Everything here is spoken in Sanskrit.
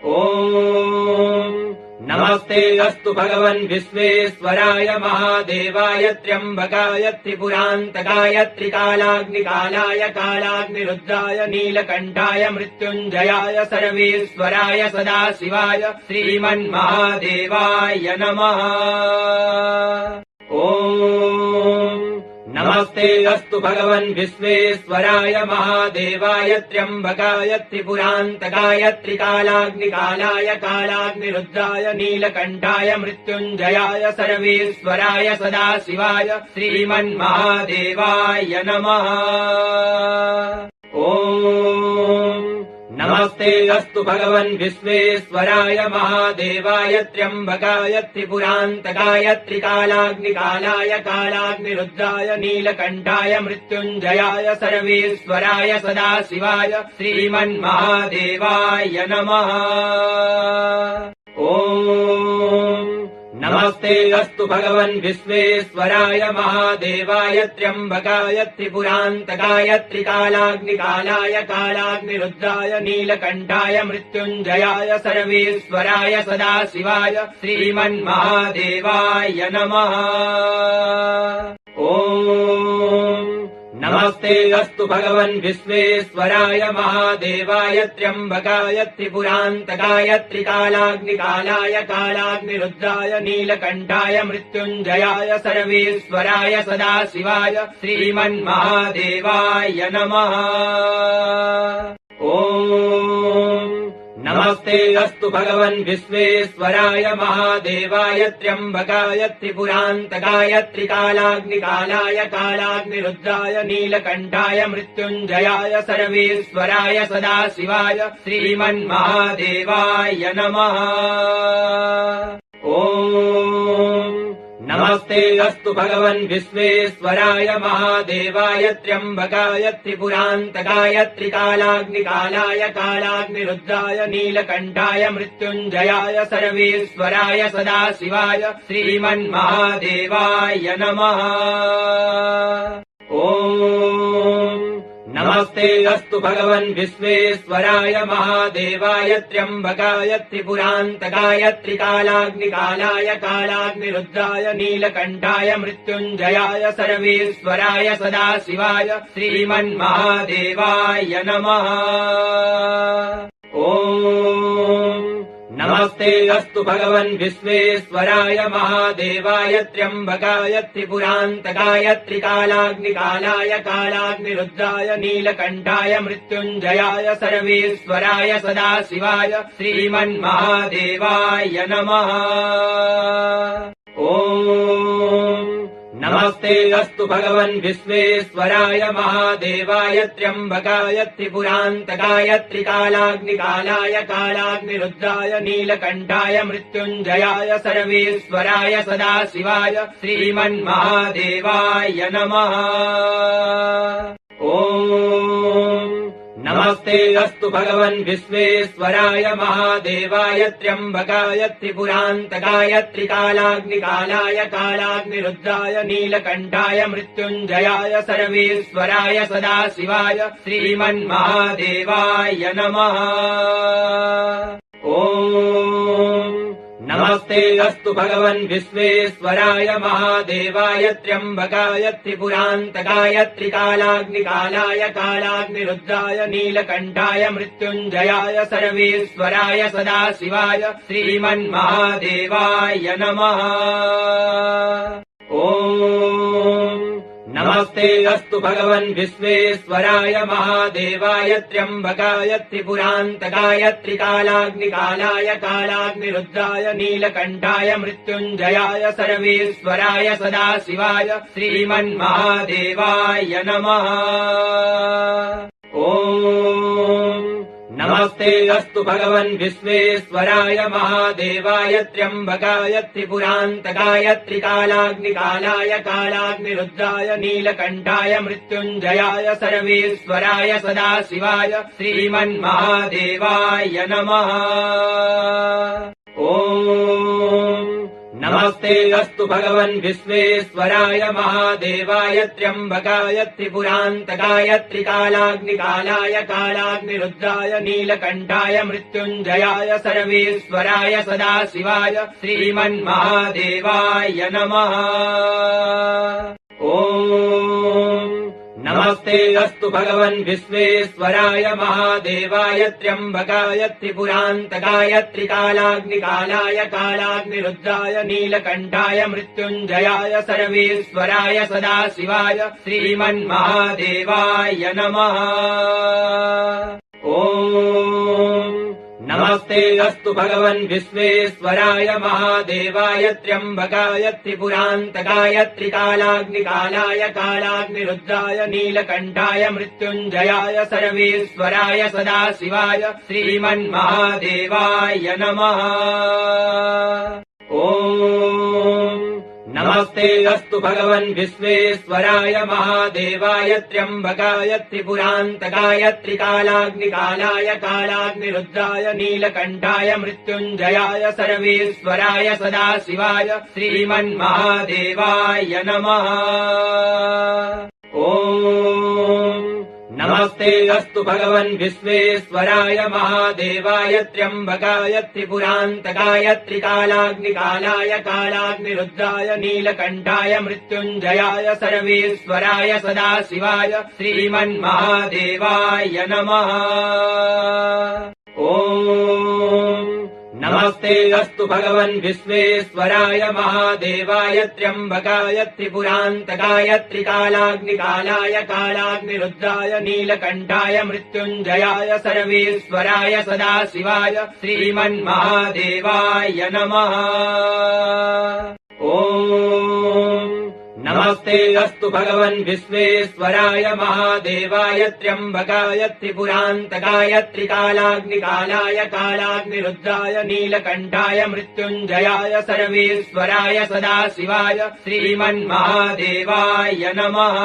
ॐ नमस्ते अस्तु भगवन् विश्वेश्वराय महादेवाय त्र्यम्बकाय त्रिपुरान्तकाय त्रिकालाग्निकालाय कालाग्निरुद्राय नीलकण्ठाय मृत्युञ्जयाय सर्वेश्वराय सदाशिवाय श्रीमन्महादेवाय नमः। ॐ नमस्ते अस्तु भगवन् विश्वेश्वराय महादेवाय त्र्यम्बकाय त्रिपुरान्तकाय त्रिकालाग्निकालाय कालाग्निरुद्राय नीलकण्ठाय मृत्युञ्जयाय सर्वेश्वराय सदाशिवाय श्रीमन्महादेवाय नमः। ॐ नमस्ते अस्तु भगवन् विश्वेश्वराय महादेवाय त्र्यम्बकाय त्रिपुरान्तकाय त्रिकालाग्निकालाय कालाग्निरुद्राय नीलकण्ठाय मृत्युञ्जयाय सर्वेश्वराय सदाशिवाय श्रीमन्महादेवाय नमः। ॐ नमस्ते अस्तु भगवन् विश्वेश्वराय महादेवाय त्र्यम्बकाय त्रिपुरान्तकाय त्रिकालाग्निकालाय कालाग्निरुद्राय नीलकण्ठाय मृत्युञ्जयाय सर्वेश्वराय सदाशिवाय श्रीमन्महादेवाय नमः। ॐ नमस्ते अस्तु भगवन् विश्वेश्वराय महादेवाय त्र्यम्बकाय त्रिपुरान्तकाय त्रिकालाग्निकालाय कालाग्निरुद्राय नीलकण्ठाय मृत्युञ्जयाय सर्वेश्वराय सदाशिवाय श्रीमन्महादेवाय नमः। ॐ नमस्ते अस्तु भगवन् विश्वेश्वराय महादेवाय त्र्यम्बकाय त्रिपुरान्तकाय त्रिकालाग्निकालाय कालाग्निरुद्राय नीलकण्ठाय मृत्युञ्जयाय सर्वेश्वराय सदाशिवाय श्रीमन्महादेवाय नमः। ॐ नमस्ते अस्तु भगवन् विश्वेश्वराय महादेवाय त्र्यम्बकाय त्रिपुरान्तकाय त्रिकालाग्निकालाय कालाग्निरुद्राय नीलकण्ठाय मृत्युञ्जयाय सर्वेश्वराय सदाशिवाय श्रीमन्महादेवाय नमः। ॐ नमस्ते अस्तु भगवन् विश्वेश्वराय महादेवाय त्र्यम्बकाय त्रिपुरान्तकाय त्रिकालाग्निकालाय कालाग्निरुद्राय नीलकण्ठाय मृत्युञ्जयाय सर्वेश्वराय सदाशिवाय श्रीमन्महादेवाय नमः। ॐ नमस्ते अस्तु भगवन् विश्वेश्वराय महादेवाय त्र्यम्बकाय त्रिपुरान्तकाय त्रिकालाग्निकालाय कालाग्निरुद्राय नीलकण्ठाय मृत्युञ्जयाय सर्वेश्वराय सदाशिवाय श्रीमन्महादेवाय नमः। ॐ नमस्ते अस्तु भगवन् विश्वेश्वराय महादेवाय त्र्यम्बकाय त्रिपुरान्तकाय त्रिकालाग्निकालाय कालाग्निरुद्राय नीलकण्ठाय मृत्युञ्जयाय सर्वेश्वराय सदाशिवाय श्रीमन्महादेवाय नमः। ॐ नमस्ते अस्तु भगवन् विश्वेश्वराय महादेवाय त्र्यम्बकाय त्रिपुरान्तकाय त्रिकालाग्निकालाय कालाग्निरुद्राय नीलकण्ठाय मृत्युञ्जयाय सर्वेश्वराय सदाशिवाय श्रीमन्महादेवाय नमः। ॐ नमस्ते अस्तु भगवन् विश्वेश्वराय महादेवाय त्र्यम्बकाय त्रिपुरान्तकाय त्रिकालाग्निकालाय कालाग्निरुद्राय नीलकण्ठाय मृत्युञ्जयाय सर्वेश्वराय सदाशिवाय श्रीमन्महादेवाय नमः। ॐ नमस्ते अस्तु भगवन् विश्वेश्वराय महादेवाय त्र्यम्बकाय त्रिपुरान्तकाय त्रिकालाग्निकालाय कालाग्निरुद्राय नीलकण्ठाय मृत्युञ्जयाय सर्वेश्वराय सदाशिवाय श्रीमन्महादेवाय नमः। ॐ नमस्ते अस्तु भगवन् विश्वेश्वराय महादेवाय त्र्यम्बकाय त्रिपुरान्तकाय त्रिकालाग्निकालाय कालाग्निरुद्राय नीलकण्ठाय मृत्युञ्जयाय सर्वेश्वराय सदाशिवाय श्रीमन्महादेवाय नमः। ॐ नमस्ते अस्तु भगवन् विश्वेश्वराय महादेवाय त्र्यम्बकाय त्रिपुरान्तकाय त्रिकालाग्निकालाय कालाग्निरुद्राय नीलकण्ठाय मृत्युञ्जयाय सर्वेश्वराय सदाशिवाय श्रीमन्महादेवाय नमः। ॐ नमस्ते अस्तु भगवन् विश्वेश्वराय महादेवाय त्र्यम्बकाय त्रिपुरान्तकाय त्रिकालाग्निकालाय कालाग्निरुद्राय नीलकण्ठाय मृत्युञ्जयाय सर्वेश्वराय सदाशिवाय श्रीमन्महादेवाय नमः। ॐ नमस्ते अस्तु भगवन् विश्वेश्वराय महादेवाय त्र्यम्बकाय त्रिपुरान्तकाय त्रिकालाग्निकालाय कालाग्निरुद्राय नीलकण्ठाय मृत्युञ्जयाय सर्वेश्वराय सदाशिवाय श्रीमन्महादेवाय नमः। ॐ नमस्ते अस्तु भगवन् विश्वेश्वराय महादेवाय त्र्यम्बकाय त्रिपुरान्तकाय त्रिकालाग्निकालाय कालाग्निरुद्राय नीलकण्ठाय मृत्युञ्जयाय सर्वेश्वराय सदाशिवाय श्रीमन्महादेवाय नमः। ॐ नमस्ते अस्तु भगवन् विश्वेश्वराय महादेवाय त्र्यम्बकाय त्रिपुरान्तकाय त्रिकालाग्निकालाय कालाग्निरुद्राय नीलकण्ठाय मृत्युञ्जयाय सर्वेश्वराय सदाशिवाय श्रीमन्महादेवाय नमः। ॐ नमस्ते अस्तु भगवन् विश्वेश्वराय महादेवाय त्र्यम्बकाय त्रिपुरान्तकाय त्रिकालाग्निकालाय कालाग्निरुद्राय नीलकण्ठाय मृत्युञ्जयाय सर्वेश्वराय सदाशिवाय श्रीमन्महादेवाय नमः। ॐ नमस्ते अस्तु भगवन् विश्वेश्वराय महादेवाय त्र्यम्बकाय त्रिपुरान्तकाय त्रिकालाग्निकालाय कालाग्निरुद्राय नीलकण्ठाय मृत्युञ्जयाय सर्वेश्वराय सदाशिवाय श्रीमन्महादेवाय नमः।